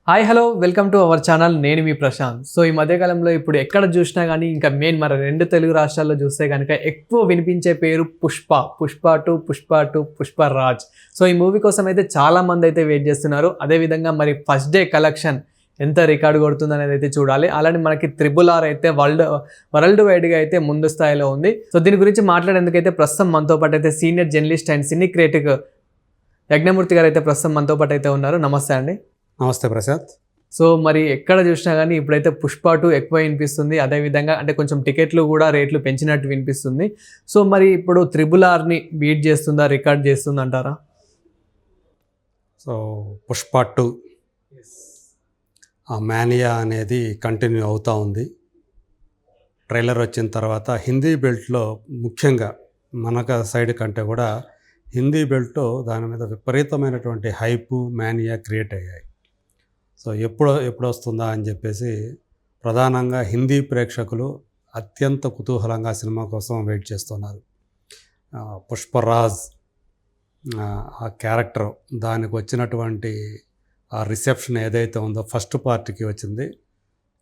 Hi hello welcome to our channel. నేను మీ Prashanth. So ఈ మధ్యకాలంలో ఇప్పుడు ఎక్కడ చూసినా కానీ ఇంకా మెయిన్ మన రెండు తెలుగు రాష్ట్రాల్లో చూస్తే కనుక ఎక్కువ వినిపించే పేరు పుష్ప 2 పుష్పరాజ్. సో ఈ మూవీ కోసం అయితే చాలా మంది అయితే వెయిట్ చేస్తున్నారు. అదేవిధంగా మరి ఫస్ట్ డే కలెక్షన్ ఎంత రికార్డు కొడుతుంది అనేది అయితే చూడాలి. అలానే మనకి RRR అయితే వరల్డ్ వైడ్గా అయితే ముందు స్థాయిలో ఉంది. సో దీని గురించి మాట్లాడేందుకైతే ప్రస్తుతం మనతో పాటు అయితే senior journalist and cine critic Yagnamurthy గారు అయితే ప్రస్తుతం మనతో పాటు అయితే ఉన్నారు. నమస్తే అండి. నమస్తే ప్రశాంత్. సో మరి ఎక్కడ చూసినా కానీ ఇప్పుడైతే పుష్ప 2 ఎక్కువ వినిపిస్తుంది. అదేవిధంగా అంటే కొంచెం టికెట్లు కూడా రేట్లు పెంచినట్టు వినిపిస్తుంది. సో మరి ఇప్పుడు RRRని బీట్ చేస్తుందా, రికార్డ్ చేస్తుంది అంటారా? సో పుష్ప 2 ఆ మానియా అనేది కంటిన్యూ అవుతూ ఉంది. ట్రైలర్ వచ్చిన తర్వాత హిందీ బెల్ట్లో ముఖ్యంగా మనక సైడ్ కంటే కూడా హిందీ బెల్ట్లో దాని మీద విపరీతమైనటువంటి హైపు మానియా క్రియేట్ అయ్యాయి. సో ఎప్పుడు వస్తుందా అని చెప్పేసి ప్రధానంగా హిందీ ప్రేక్షకులు అత్యంత కుతూహలంగా సినిమా కోసం వెయిట్ చేస్తున్నారు. పుష్పరాజ్ ఆ క్యారెక్టర్, దానికి వచ్చినటువంటి ఆ రిసెప్షన్ ఏదైతే ఉందో ఫస్ట్ పార్ట్కి వచ్చింది,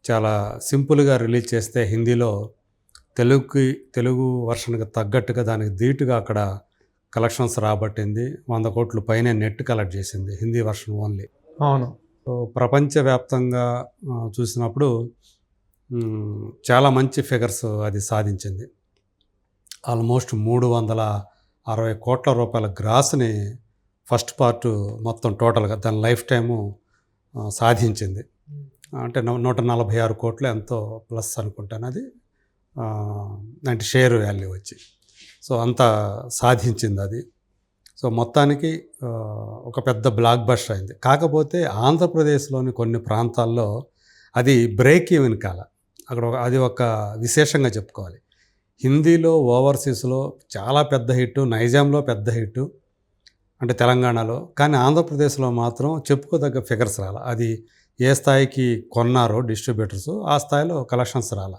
చాలా సింపుల్గా రిలీజ్ చేస్తే హిందీలో తెలుగు వర్షన్కి తగ్గట్టుగా దానికి ధీటుగా అక్కడ కలెక్షన్స్ రాబట్టింది. 100 కోట్ల పైనే నెట్ కలెక్ట్ చేసింది హిందీ వర్షన్ ఓన్లీ. అవును. సో ప్రపంచవ్యాప్తంగా చూసినప్పుడు చాలా మంచి ఫిగర్స్ అది సాధించింది. ఆల్మోస్ట్ 360 కోట్ల రూపాయల గ్రాస్ని ఫస్ట్ పార్ట్ మొత్తం టోటల్గా దాని లైఫ్ టైము సాధించింది. అంటే 146 కోట్లు ఎంతో ప్లస్ అనుకుంటాను అది, అంటే షేర్ వాల్యూ వచ్చి. సో అంత సాధించింది అది. సో మొత్తానికి ఒక పెద్ద బ్లాక్ బస్టర్ అయింది. కాకపోతే ఆంధ్రప్రదేశ్లోని కొన్ని ప్రాంతాల్లో అది బ్రేక్ ఈవెన్ కాల. అక్కడ అది ఒక విశేషంగా చెప్పుకోవాలి. హిందీలో ఓవర్సీస్లో చాలా పెద్ద హిట్, నైజాంలో పెద్ద హిట్, అంటే తెలంగాణలో. కానీ ఆంధ్రప్రదేశ్లో మాత్రం చెప్పుకోదగ్గ ఫిగర్స్ రాల. అది ఏ స్థాయికి కొన్నారో డిస్ట్రిబ్యూటర్స్, ఆ స్థాయిలో కలెక్షన్స్ రాల.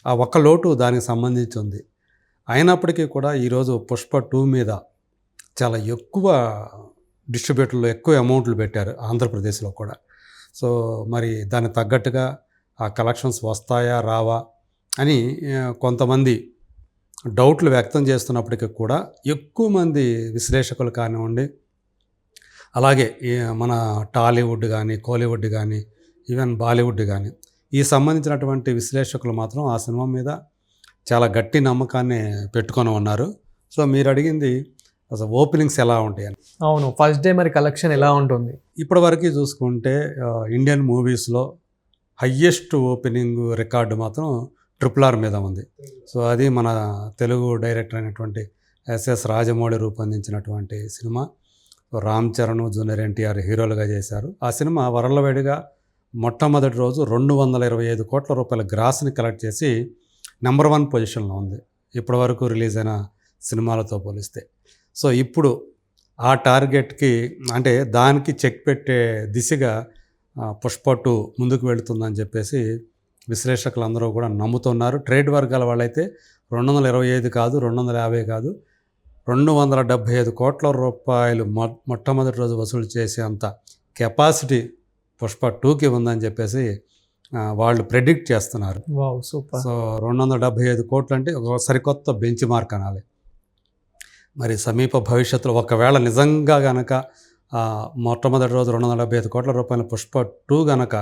ఆ ఒక్క లోటు దానికి సంబంధించి ఉంది. అయినప్పటికీ కూడా ఈరోజు పుష్ప 2 మీద చాలా ఎక్కువ డిస్ట్రిబ్యూటర్లు ఎక్కువ అమౌంట్లు పెట్టారు ఆంధ్రప్రదేశ్లో కూడా. సో మరి దానికి తగ్గట్టుగా ఆ కలెక్షన్స్ వస్తాయా రావా అని కొంతమంది డౌట్లు వ్యక్తం చేస్తున్నప్పటికీ కూడా ఎక్కువ మంది విశ్లేషకులు కానివ్వండి, అలాగే మన టాలీవుడ్ కానీ, కోలీవుడ్ కానీ, ఈవెన్ బాలీవుడ్ కానీ ఈ సంబంధించినటువంటి విశ్లేషకులు మాత్రం ఆ సినిమా మీద చాలా గట్టి నమ్మకాన్ని పెట్టుకొని ఉన్నారు. సో మీరు అడిగింది అసలు ఓపెనింగ్స్ ఎలా ఉంటాయని. అవును, ఫస్ట్ డే మరి కలెక్షన్ ఎలా ఉంటుంది? ఇప్పటివరకు చూసుకుంటే ఇండియన్ మూవీస్లో హయ్యెస్ట్ ఓపెనింగ్ రికార్డు మాత్రం RRR మీద ఉంది. సో అది మన తెలుగు డైరెక్టర్ అయినటువంటి ఎస్ఎస్ రాజమౌళి రూపొందించినటువంటి సినిమా. రామ్ చరణ్, జూనియర్ ఎన్టీఆర్ హీరోలుగా చేశారు. ఆ సినిమా వరల్డ్వైడ్గా మొట్టమొదటి రోజు 225 కోట్ల రూపాయల గ్రాస్ని కలెక్ట్ చేసి నెంబర్ 1 పొజిషన్లో ఉంది ఇప్పటివరకు రిలీజ్ అయిన సినిమాలతో పోలిస్తే. సో ఇప్పుడు ఆ టార్గెట్కి, అంటే దానికి చెక్ పెట్టే దిశగా పుష్ప 2 ముందుకు వెళుతుందని చెప్పేసి విశ్లేషకులందరూ కూడా నమ్ముతున్నారు. ట్రేడ్ వర్గాల వాళ్ళైతే 225 కాదు, 250 కాదు, 275 కోట్ల రూపాయలు మొట్టమొదటి రోజు వసూలు చేసేంత కెపాసిటీ పుష్ప 2కి ఉందని చెప్పేసి వాళ్ళు ప్రెడిక్ట్ చేస్తున్నారు. Wow, super. సో 275 కోట్లు అంటే ఒక సరికొత్త బెంచ్ మార్క్ అనాలి. మరి సమీప భవిష్యత్తులో ఒకవేళ నిజంగా గనక మొట్టమొదటి రోజు 275 కోట్ల రూపాయల పుష్ప 2 గనక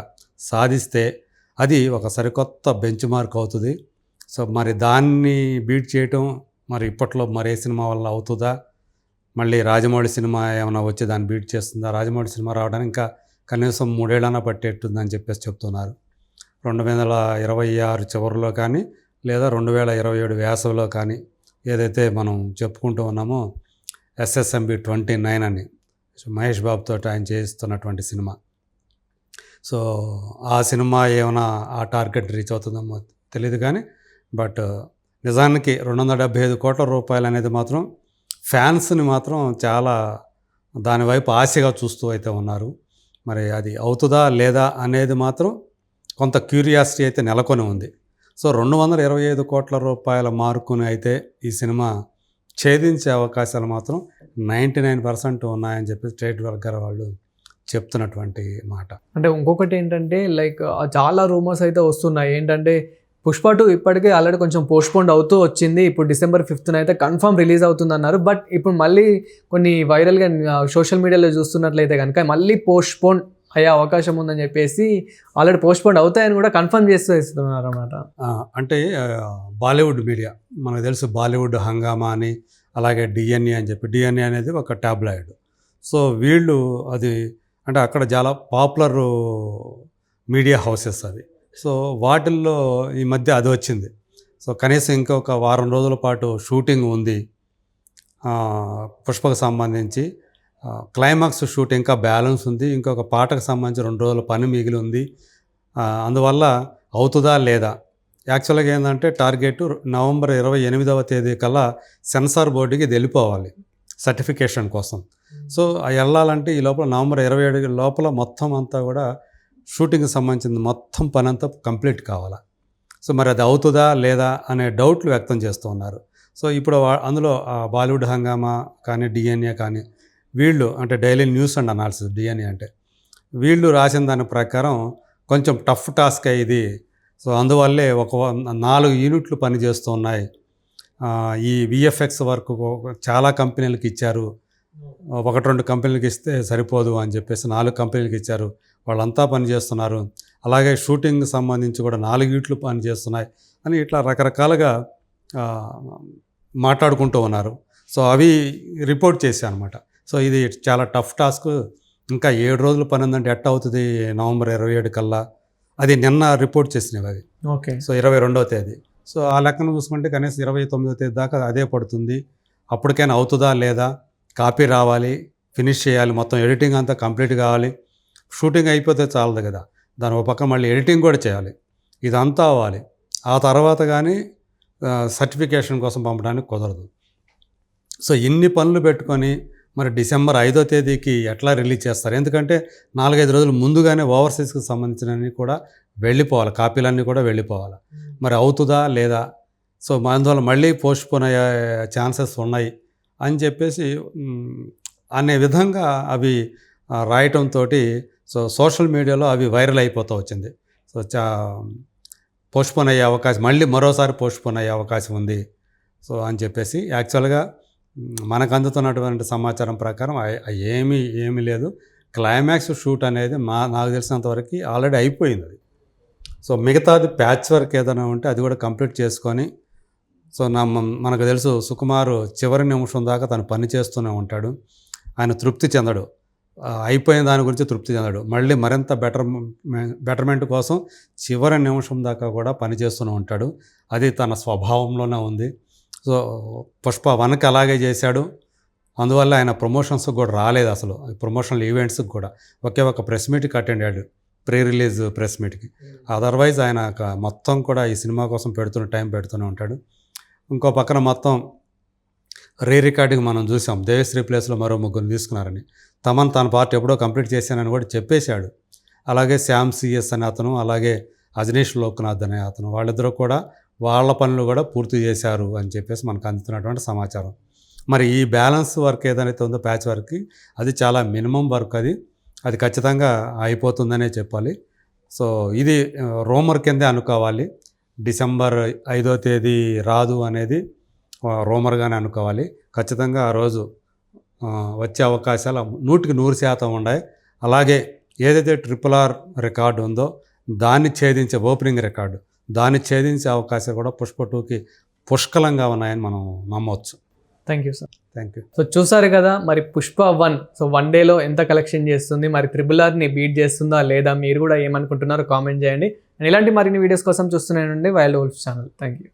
సాధిస్తే అది ఒక సరికొత్త బెంచ్ మార్క్ అవుతుంది. సో మరి దాన్ని బీట్ చేయటం మరి ఇప్పట్లో మరే సినిమా వల్ల అవుతుందా? మళ్ళీ రాజమౌళి సినిమా ఏమైనా వచ్చి దాన్ని బీట్ చేస్తుందా? రాజమౌళి సినిమా రావడానికి ఇంకా కనీసం 3 ఏళ్ళైనా పట్టేట్టుందని చెప్పేసి చెప్తున్నారు. 2026 చివరిలో కానీ లేదా 2027 వేసవిలో కానీ, ఏదైతే మనం చెప్పుకుంటూ ఉన్నామో SSMB 29 అని మహేష్ బాబుతో ఆయన చేస్తున్నటువంటి సినిమా. సో ఆ సినిమా ఏమైనా ఆ టార్గెట్ రీచ్ అవుతుందేమో తెలియదు కానీ, బట్ నిజానికి 275 కోట్ల రూపాయలు అనేది మాత్రం ఫ్యాన్స్ని మాత్రం చాలా దానివైపు ఆశగా చూస్తూ అయితే ఉన్నారు. మరి అది అవుతుందా లేదా అనేది మాత్రం కొంత క్యూరియాసిటీ అయితే నెలకొని ఉంది. సో 225 కోట్ల రూపాయల మార్కుని అయితే ఈ సినిమా ఛేదించే అవకాశాలు మాత్రం 99% ఉన్నాయని చెప్పి ట్రేడ్ వర్గాల వాళ్ళు చెప్తున్నటువంటి మాట. అంటే ఇంకొకటి ఏంటంటే లైక్ చాలా రూమర్స్ అయితే వస్తున్నాయి ఏంటంటే పుష్ప 2 ఇప్పటికే ఆల్రెడీ కొంచెం పోస్ట్పోండ్ అవుతూ వచ్చింది. ఇప్పుడు December 5th అయితే కన్ఫర్మ్ రిలీజ్ అవుతుంది అన్నారు. బట్ ఇప్పుడు మళ్ళీ కొన్ని వైరల్గా సోషల్ మీడియాలో చూస్తున్నట్లయితే కనుక మళ్ళీ పోస్ట్పోన్ అయ్యే అవకాశం ఉందని చెప్పేసి ఆల్రెడీ పోస్ట్పోండ్ అవుతాయని కూడా కన్ఫర్మ్ చేస్తూ ఇస్తున్నారు అన్నమాట. అంటే బాలీవుడ్ మీడియా మనకు తెలుసు, బాలీవుడ్ హంగామా అని, అలాగే డిఎన్ఏ అని చెప్పి, డిఎన్ఏ అనేది ఒక టాబ్లాయిడ్. సో వీళ్ళు అది అంటే అక్కడ చాలా పాపులర్ మీడియా హౌసెస్ అవి. సో వాటిల్లో ఈ మధ్య అది వచ్చింది. సో కనీసం ఇంకొక వారం రోజుల పాటు షూటింగ్ ఉంది పుష్పకు సంబంధించి. క్లైమాక్స్ షూట్ ఇంకా బ్యాలెన్స్ ఉంది, ఇంకొక పాటకు సంబంధించి 2 రోజుల పని మిగిలి ఉంది. అందువల్ల అవుతుందా లేదా, యాక్చువల్గా ఏంటంటే టార్గెట్ November 28 కల్లా సెన్సార్ బోర్డుకి ఇది వెళ్ళిపోవాలి సర్టిఫికేషన్ కోసం. సో వెళ్ళాలంటే ఈ లోపల November 27 లోపల మొత్తం అంతా కూడా షూటింగ్కి సంబంధించిన మొత్తం పని అంతా కంప్లీట్ కావాలి. సో మరి అది అవుతుందా లేదా అనే డౌట్లు వ్యక్తం చేస్తూ ఉన్నారు. సో ఇప్పుడు అందులో బాలీవుడ్ హంగామా కానీ, డిఎన్ఏ కానీ, వీళ్ళు అంటే daily news and analysis, DNA అంటే వీళ్ళు రాసిన దాని ప్రకారం కొంచెం టఫ్ టాస్క్ ఇది. సో అందువల్లే 4 యూనిట్లు పనిచేస్తూ ఉన్నాయి. ఈ విఎఫ్ఎక్స్ వర్క్ చాలా కంపెనీలకు ఇచ్చారు, 1-2 కంపెనీలకు ఇస్తే సరిపోదు అని చెప్పేసి 4 కంపెనీలకు ఇచ్చారు, వాళ్ళంతా పనిచేస్తున్నారు. అలాగే షూటింగ్ సంబంధించి కూడా 4 యూనిట్లు పనిచేస్తున్నాయి అని ఇట్లా రకరకాలుగా మాట్లాడుకుంటూ ఉన్నారు. సో అవి రిపోర్ట్ చేశాను అనమాట. సో ఇది చాలా టఫ్ టాస్క్, ఇంకా 7 రోజుల పని ఉందంటే ఎట్ట అవుతుంది November 27 కల్లా. అది నిన్న రిపోర్ట్ చేసినవి అవి. ఓకే. సో 22వ తేదీ. సో ఆ లెక్కను చూసుకుంటే కనీసం 29వ తేదీ దాకా అదే పడుతుంది. అప్పటికైనా అవుతుందా లేదా, కాపీ రావాలి, ఫినిష్ చేయాలి, మొత్తం ఎడిటింగ్ అంతా కంప్లీట్ కావాలి. షూటింగ్ అయిపోతే చాలదు కదా, దాని ఒక పక్క మళ్ళీ ఎడిటింగ్ కూడా చేయాలి, ఇదంతా అవ్వాలి. ఆ తర్వాత కానీ సర్టిఫికేషన్ కోసం పంపడానికి కుదరదు. సో ఇన్ని పనులు పెట్టుకొని మరి December 5వ తేదీకి ఎట్లా రిలీజ్ చేస్తారు? ఎందుకంటే 4-5 రోజులు ముందుగానే ఓవర్సీస్కి సంబంధించినవి కూడా వెళ్ళిపోవాలి, కాపీలన్నీ కూడా వెళ్ళిపోవాలి. మరి అవుతుందా లేదా, సో అందువల్ల మళ్ళీ పోస్ట్పోన్ అయ్యే ఛాన్సెస్ ఉన్నాయి అని చెప్పేసి అనే విధంగా అవి రాయటంతో సో సోషల్ మీడియాలో అవి వైరల్ అయిపోతూ వచ్చింది. సో పోస్ట్పోన్ అయ్యే అవకాశం, మళ్ళీ మరోసారి పోస్ట్పోన్ అయ్యే అవకాశం ఉంది సో అని చెప్పేసి. యాక్చువల్గా మనకు అందుతున్నటువంటి సమాచారం ప్రకారం ఏమీ లేదు. క్లైమాక్స్ షూట్ అనేది నాకు తెలిసినంతవరకు ఆల్రెడీ అయిపోయింది అది. సో మిగతాది ప్యాచ్ వర్క్ ఏదైనా ఉంటే అది కూడా కంప్లీట్ చేసుకొని, సో మనకు తెలుసు సుకుమార్ చివరి నిమిషం దాకా తను పని చేస్తూనే ఉంటాడు. ఆయన తృప్తి చెందడు, అయిపోయిన దాని గురించి తృప్తి చెందడు, మళ్ళీ మరింత బెటర్మెంట్ కోసం చివరి నిమిషం దాకా కూడా పనిచేస్తూనే ఉంటాడు. అది తన స్వభావంలోనే ఉంది. సో పుష్ప 1కి అలాగే చేశాడు. అందువల్ల ఆయన ప్రమోషన్స్కి కూడా రాలేదు, అసలు ప్రమోషనల్ ఈవెంట్స్కి కూడా ఒక ప్రెస్ మీట్కి అటెండ్ అయ్యాడు, ప్రీ రిలీజ్ ప్రెస్ మీట్కి. అదర్వైజ్ ఆయన మొత్తం కూడా ఈ సినిమా కోసం టైం పెడుతూనే ఉంటాడు. ఇంకో పక్కన మొత్తం రికార్డింగ్ మనం చూసాం, దేవిశ్రీ ప్లేస్లో మరో 3 తీసుకున్నారని. తన పార్ట్ ఎప్పుడో కంప్లీట్ చేశానని కూడా చెప్పేశాడు. అలాగే శ్యామ్ సిఎస్ అనే అతను, అలాగే అజనీష్ లోక్నాథ్ అనే అతను, వాళ్ళిద్దరూ కూడా వాళ్ళ పనులు కూడా పూర్తి చేశారు అని చెప్పేసి మనకు అందుతున్నటువంటి సమాచారం. మరి ఈ బ్యాలెన్స్ వర్క్ ఏదైతే ఉందో ప్యాచ్ వర్క్, అది చాలా మినిమం వర్క్, అది ఖచ్చితంగా అయిపోతుందనే చెప్పాలి. సో ఇది రోమర్ కిందే అనుకోవాలి. December 5వ తేదీ రాదు అనేది రోమర్గానే అనుకోవాలి. ఖచ్చితంగా ఆ రోజు వచ్చే అవకాశాలు 100% ఉన్నాయి. అలాగే ఏదైతే RRR రికార్డు ఉందో దాన్ని ఛేదించే ఓపెనింగ్ రికార్డు, దాన్ని ఛేదించే అవకాశాలు కూడా పుష్ప 2కి పుష్కలంగా ఉన్నాయని మనం నమ్మవచ్చు. Thank you sir. Thank you. So చూసారు కదా మరి పుష్ప 1 సో 1 డేలో ఎంత కలెక్షన్ చేస్తుంది, మరి RRRని బీట్ చేస్తుందా లేదా, మీరు కూడా ఏమనుకుంటున్నారో కామెంట్ చేయండి. అండ్ ఇలాంటి మరిన్ని వీడియోస్ కోసం చూస్తూనే ఉండండి wild wolf channel. Thank you.